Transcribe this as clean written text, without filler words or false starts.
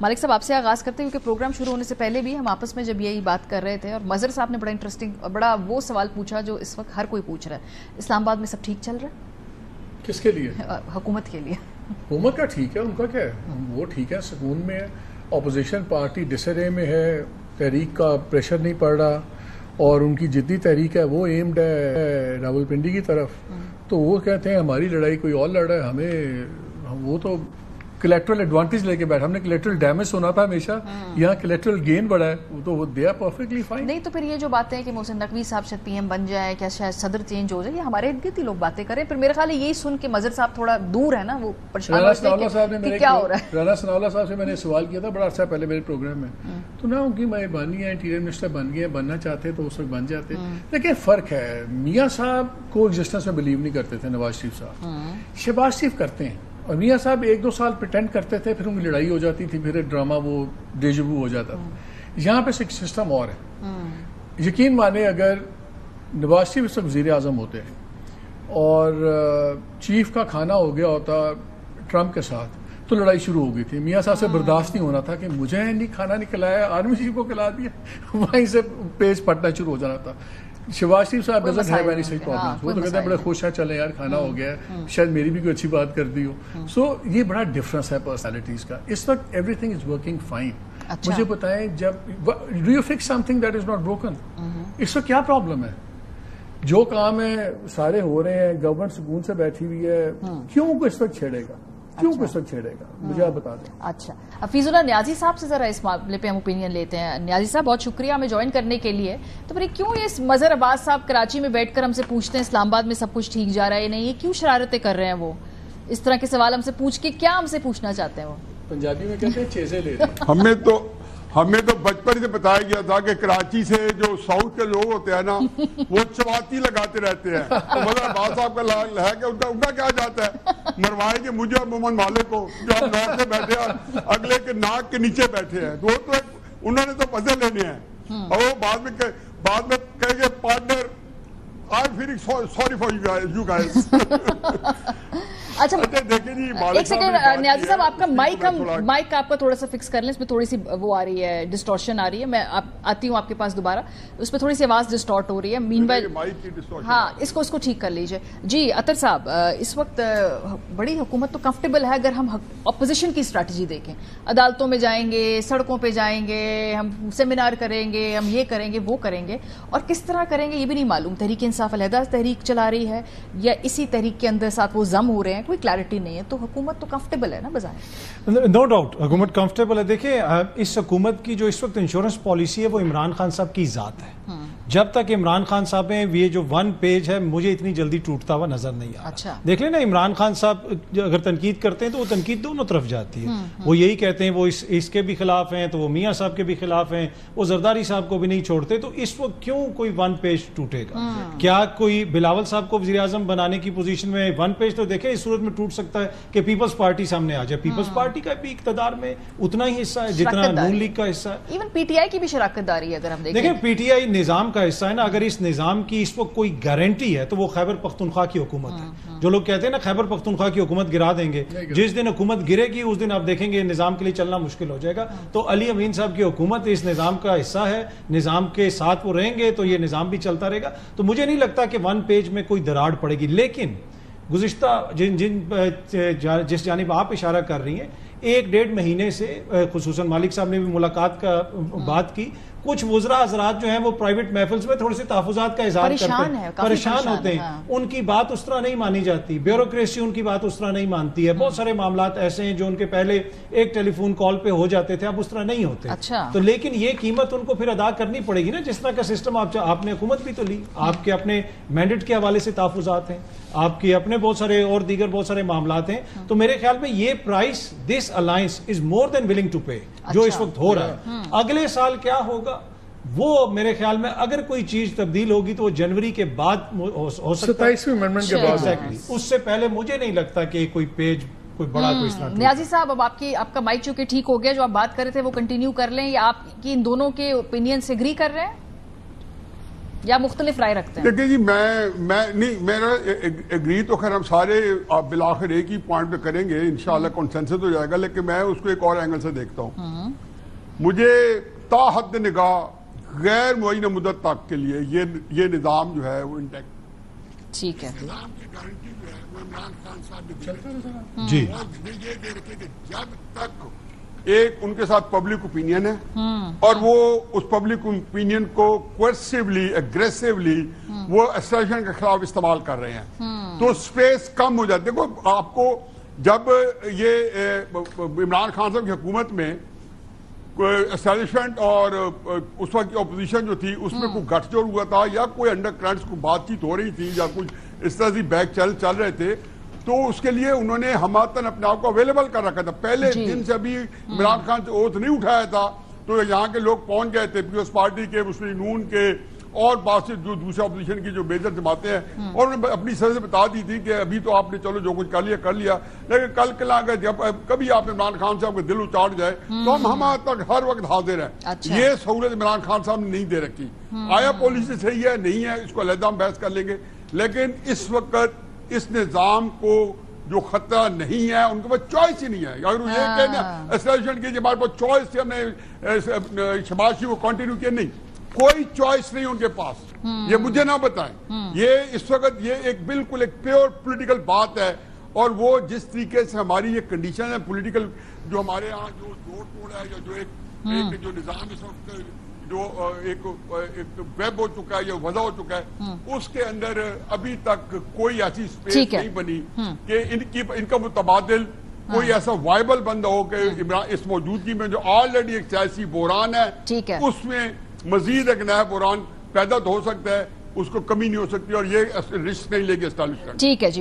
مالک صاحب آپ سے آغاز کرتے ہیں کیونکہ پروگرام شروع ہونے سے پہلے بھی ہم آپس میں جب یہی بات کر رہے تھے اور مظہر صاحب نے بڑا انٹرسٹنگ بڑا وہ سوال پوچھا جو اس وقت ہر کوئی پوچھ رہا ہے، اسلام آباد میں سب ٹھیک چل رہا ہے؟ کس کے لیے؟ حکومت کے لیے۔ حکومت کا ٹھیک ہے، ان کا کیا ہے، وہ ٹھیک ہے، سکون میں ہے، اپوزیشن پارٹی ڈسرے میں ہے، تحریک کا پریشر نہیں پڑ رہا، اور ان کی جدی تحریک ہے وہ ایمڈ ہے راولپنڈی کی طرف، تو وہ کہتے ہیں ہماری لڑائی کوئی اور لڑ رہا ہے، ہمیں وہ تو کلیکٹرل ایڈوانٹیج لے کے بیٹھا، ہم نے کلیکٹرل ڈیمیج سنا تھا ہمیشہ، یہاں کلیکٹرل گین بڑا ہے، تو وہ دے آر پرفیکٹلی فائن۔ نہیں تو پھر یہ جو باتیں ہیں کہ محسن نقوی صاحب شاید پی ایم بن جائے، کیا شاید صدر چینج ہو جائے، یہ ہمارے ارد گرد ہی لوگ باتیں کریں، پھر میرے خیال ہے یہی سن کے مظہر صاحب تھوڑا دور ہے نا، وہ پریشان ہوتے ہیں کہ کیا ہو رہا ہے۔ رانا ثناء اللہ صاحب سے میں نے سوال کیا تھا بڑا عرصہ پہلے میرے پروگرام میں، تو نہ ان کی مہربانی ہے، انٹیریئر منسٹر بن گئے، بننا چاہتے تو اس وقت بن جاتے، لیکن فرق ہے، میاں صاحب کو ایگزسٹنس میں بلیو نہیں کرتے تھے نواز شریف صاحب، شہباز شریف کرتے ہیں، اور میاں صاحب 1-2 سال پریٹینڈ کرتے تھے، پھر ان کی لڑائی ہو جاتی تھی، پھر ڈرامہ وہ ڈیجوو ہو جاتا تھا۔ یہاں پہ سسٹم اور ہے، یقین مانے اگر نواز شریف اس وقت وزیر اعظم ہوتے ہیں اور چیف کا کھانا ہو گیا ہوتا ٹرمپ کے ساتھ تو لڑائی شروع ہو گئی تھی، میاں صاحب سے برداشت نہیں ہونا تھا کہ مجھے نہیں کھانا نہیں کھلایا، آرمی چیف کو کھلا دیا، وہیں سے پیج پھٹنا شروع ہو جانا تھا۔ شہباز شریف صاحب doesn't have any such problems, وہ تو کہتے ہیں بڑے خوش ہیں، چلیں یار کھانا ہو گیا ہے، شاید میری بھی کوئی اچھی بات کر دی ہو، سو یہ بڑا ڈفرینس ہے پرسنالٹیز کا۔ اس وقت everything is working fine. مجھے بتائیں جب do you fix something that is not broken, اس وقت کیا پرابلم ہے؟ جو کام ہے سارے ہو رہے ہیں، گورنمنٹ سکون سے بیٹھی ہوئی ہے، کیوں کو اس وقت چھیڑے گا، کیوں کو اس وقت چھیڑے گا، مجھے آپ بتا دیں۔ اچھا حفیظ اللہ نیازی صاحب سے ذرا اس معاملے پہ ہم اوپینین لیتے ہیں۔ نیازی صاحب بہت شکریہ ہمیں جوائن کرنے کے لیے۔ تو پھر کیوں یہ مظہر عباس صاحب کراچی میں بیٹھ کر ہم سے پوچھتے ہیں اسلام آباد میں سب کچھ ٹھیک جا رہا ہے یا نہیں، یہ کیوں شرارتیں کر رہے ہیں؟ وہ اس طرح کے سوال ہم سے پوچھ کے کیا ہم سے پوچھنا چاہتے ہیں؟ وہ پنجابی میں کہتے ہیں چیزیں لے رہے ہیں۔ ہمیں تو بچپن سے بتایا گیا تھا کہ کراچی سے جو ساؤتھ کے لوگ ہوتے ہیں نا وہ چواتی لگاتے رہتے ہیں، تو مظہر عباس صاحب کا ہے کہ ان کا کیا جاتا ہے، مروائے کہ مجھے اور محمد مالک کو جو ہم نارتھ سے بیٹھے ہیں اگلے کے ناک کے نیچے بیٹھے ہیں، وہ تو انہوں نے تو مزے لینے ہیں، اور وہ بعد میں کہیں گے partner I'm feeling sorry for you guys۔ اچھا ایک سیکنڈ نیازی صاحب، آپ کا مائک آپ کا تھوڑا سا فکس کر لیں، اس میں تھوڑی سی وہ آ رہی ہے، ڈسٹورشن آ رہی ہے، میں آتی ہوں آپ کے پاس دوبارہ، اس میں تھوڑی سی آواز ڈسٹورٹ ہو رہی ہے، مین وائل ہاں اس کو ٹھیک کر لیجئے۔ جی عطر صاحب، اس وقت بڑی حکومت تو کمفرٹیبل ہے اگر ہم اپوزیشن کی اسٹریٹجی دیکھیں، عدالتوں میں جائیں گے، سڑکوں پہ جائیں گے، ہم سیمینار کریں گے، ہم یہ کریں گے وہ کریں گے، اور کس طرح کریں گے یہ بھی نہیں معلوم۔ تحریک انصاف علیحدہ تحریک چلا رہی ہے یا اسی تحریک کے اندر ساتھ وہ ضم ہو رہے ہیں، کوئی کلیئرٹی نہیں ہے، تو حکومت تو کمفرٹیبل ہے نا بظاہر؟ نو ڈاؤٹ حکومت کمفرٹیبل ہے۔ دیکھیں اس حکومت کی جو اس وقت انشورنس پالیسی ہے وہ عمران خان صاحب کی ذات ہے، جب تک عمران خان صاحب ہیں یہ جو 1 پیج ہے مجھے اتنی جلدی ٹوٹتا ہوا نظر نہیں آ رہا۔ دیکھ لیں نا عمران خان صاحب اگر تنقید کرتے ہیں تو وہ تنقید دونوں طرف جاتی ہے، وہ یہی کہتے ہیں وہ اس کے بھی خلاف ہیں تو وہ میاں صاحب کے بھی خلاف ہیں، وہ زرداری صاحب کو بھی نہیں چھوڑتے، تو اس وقت کیوں کوئی 1 پیج ٹوٹے گا؟ کیا کوئی بلاول صاحب کو وزیر اعظم بنانے کی پوزیشن میں 1 پیج تو دیکھیں اس صورت میں ٹوٹ سکتا ہے کہ پیپلز پارٹی سامنے آ جائے، پیپلز پارٹی کا بھی اقتدار میں اتنا ہی حصہ ہے جتنا نون لیگ کا حصہ ہے، ایون پی ٹی آئی کی بھی شراکت داری ہے اگر ہم دیکھیں پی ٹی آئی نظام کا حصہ ہے نا، اگر اس نظام کی اس وقت کوئی گارنٹی ہے تو وہ خیبر پختونخوا کی حکومت ہے۔ جو لوگ کہتے ہیں نا خیبر پختونخوا کی حکومت گرا دیں گے، جس دن حکومت گرے گی اس دن آپ دیکھیں گے نظام کے لیے چلنا مشکل ہو جائے گا، تو علی امین صاحب کی حکومت اس نظام کا حصہ ہے، نظام کے ساتھ وہ رہیں گے تو یہ نظام بھی چلتا رہے گا، تو مجھے نہیں لگتا کہ 1 پیج میں کوئی دراڑ پڑے گی۔ لیکن گزشتہ جس جانب آپ اشارہ کر رہی ہیں 1-1.5 مہینے سے خصوصاً مالک صاحب نے بھی ملاقات کا بات کی، کچھ وزراء حضرات جو ہیں وہ پرائیویٹ محفلز میں تھوڑے سے تحفظات کا اظہار کرتے ہیں، پریشان ہوتے ہیں، ان کی بات اس طرح نہیں مانی جاتی، بیوروکریسی ان کی بات اس طرح نہیں مانتی ہے، بہت سارے معاملات ایسے ہیں جو ان کے پہلے ایک ٹیلی فون کال پہ ہو جاتے تھے اب اس طرح نہیں ہوتے، تو لیکن یہ قیمت ان کو پھر ادا کرنی پڑے گی نا، جس طرح کا سسٹم آپ نے حکومت بھی تو لی، آپ کے اپنے مینڈیٹ کے حوالے سے تحفظات ہیں، آپ کے اپنے بہت سارے اور دیگر بہت سارے معاملات ہیں، تو میرے خیال میں یہ price this alliance is more than willing to pay جو اس وقت ہو رہا ہے۔ اگلے سال کیا ہوگا وہ میرے خیال میں اگر کوئی چیز تبدیل ہوگی تو وہ جنوری کے بعد ہو سکتا ہے، 27ویں امینڈمنٹ کے بعد، اس سے پہلے مجھے نہیں لگتا کہ کوئی پیج کوئی بڑا کوئی اسٹارٹ۔ نیازی صاحب اب آپ کا مائک چونکہ ٹھیک ہو گیا، جو آپ بات کر رہے تھے وہ کنٹینیو کر لیں، یا آپ کی ان دونوں کے اوپینین سے اگری کر رہے ہیں؟ یا مختلف رائے رکھتے ہیں؟ دیکھیں جی میں نہیں، میرا ایگری تو خیر ہم سارے بالآخر ایک ہی پوائنٹ پہ کریں گے، انشاءاللہ کنسنسس ہو جائے گا، لیکن میں اس کو ایک اور اینگل سے دیکھتا ہوں. مجھے تا حد نگاہ غیر معینہ مدت تک کے لیے یہ نظام جو ہے وہ انٹیکٹ. ٹھیک ہے. نظام کی گارنٹی جو ہے وہ عمران خان صاحب نے جی یہ دے رکھے کہ جب تک ایک ان کے ساتھ پبلک اوپینین ہے اور وہ اس پبلک اوپینین کو کوئرسیولی اگریسیولی وہ اسٹیشن کے خلاف استعمال کر رہے ہیں تو سپیس کم ہو جاتی ہے. دیکھو آپ کو جب یہ عمران خان صاحب کی حکومت میں اسٹیبلشمنٹ اور اس وقت کی اپوزیشن جو تھی اس میں کوئی گٹھ جوڑ ہوا تھا یا کوئی انڈر کرنٹس کو بات چیت ہو رہی تھی یا کچھ اس طرح سے بیک چل رہے تھے تو اس کے لیے انہوں نے ہماتن اپنے آپ کو اویلیبل کر رکھا تھا. پہلے دن سے ابھی عمران خان سے اوتھ نہیں اٹھایا تھا تو یہاں کے لوگ پہنچ گئے تھے پیپلز پارٹی کے، مسلم نون کے اور بعض سے جو دوسرے اپوزیشن کی جو میجر جماعتیں ہیں، اور انہوں نے اپنی سر سے بتا دی تھی کہ ابھی تو آپ نے چلو جو کچھ کر لیا لیکن کل کل آگے جب کبھی آپ عمران خان صاحب کا دل اچاٹ جائے تو ہم تک ہر وقت حاضر ہیں. یہ سہولت عمران خان صاحب نے نہیں دے رکھی. آیا پالیسی صحیح ہے نہیں ہے اس کو علیحدہ ہم بحث کر لیں گے، لیکن اس وقت اس نظام کو جو خطرہ نہیں ہے ان کے پاس چوائس ہی نہیں ہے. اگر وہ یہ کہنا اسٹیبلشمنٹ کی ہمارے پاس چوائس تھی، ہم نے شہباز شریف کو کنٹینیو کیا، نہیں، کوئی چوائس نہیں ان کے پاس. یہ مجھے نہ بتائیں. یہ اس وقت یہ ایک بالکل ایک پیور پولیٹیکل بات ہے اور وہ جس طریقے سے ہماری یہ کنڈیشن ہے پولیٹیکل جو ہمارے ہاں جو جوڑ توڑ ہے یا جو ایک جو نظام اس وقت جو ایک ویب ہو چکا ہے یا وضع ہو چکا ہے اس کے اندر ابھی تک کوئی ایسی سپیس نہیں بنی کہ ان کا متبادل کوئی ایسا وائبل بندہ ہو کہ اس موجودگی میں جو آلریڈی ایک سیاسی بحران ہے اس میں مزید ایک نیا بحران پیدا تو ہو سکتا ہے، اس کو کمی نہیں ہو سکتی اور یہ رسک نہیں لے گی اسٹیبلشمنٹ. ٹھیک ہے جی.